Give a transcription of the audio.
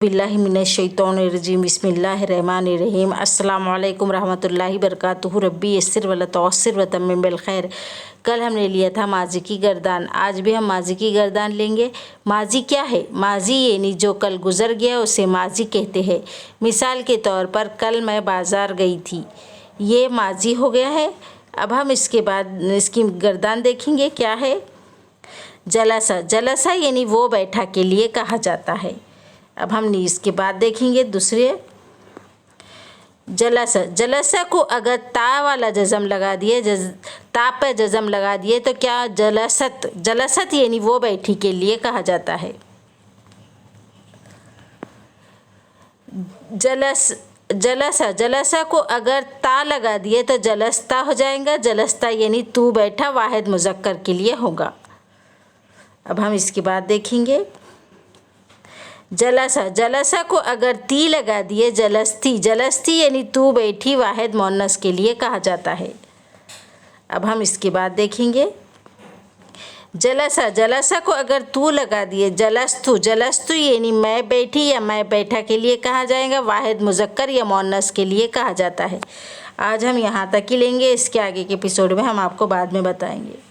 बिल्लाहिमिनश्शैतानिर्रजीम बिस्मिल्लाहिर्रहमानिर्रहीम अस्सलामु अलैकुम रहमतुल्लाहि बरकातुहू रब्बी यस्सिर वला तुअस्सिर व तम्मिम बिल खैर। कल हमने लिया था माजी की गर्दान, आज भी हम माजी की गर्दान लेंगे। माजी क्या है? माजी यानी जो कल गुज़र गया उसे माजी कहते हैं। मिसाल के तौर पर कल मैं बाज़ार गई थी, ये माजी हो गया है। अब हम इसके बाद इसकी गर्दान देखेंगे क्या है। जलसा, जलसा यानी वो बैठा के लिए कहा जाता है। अब हम इसके बाद देखेंगे दूसरे। जलसा, जलसा को अगर ता वाला जज़म लगा दिए, ता पे जज़म लगा दिए तो क्या जलसत, जलसत यानी वो बैठी के लिए कहा जाता है। जलसा, जलसा को अगर ता लगा दिए तो जलस्ता हो जाएगा। जलस्ता यानी तू बैठा वाहिद मुज़क्कर के लिए होगा। अब हम इसके बाद देखेंगे। जलसा, जलसा को अगर ती लगा दिए जलस्ती, जलस्ती यानी तू बैठी वाहिद मुअन्नस के लिए कहा जाता है। अब हम इसके बाद देखेंगे। जलसा, जलसा को अगर तू लगा दिए जलस्तु, जलस्तु यानी मैं बैठी या मैं बैठा के लिए कहा जाएगा। वाहिद मुज़क्कर या मुअन्नस के लिए कहा जाता है। आज हम यहाँ तक ही लेंगे, इसके आगे के एपिसोड में हम आपको बाद में बताएंगे।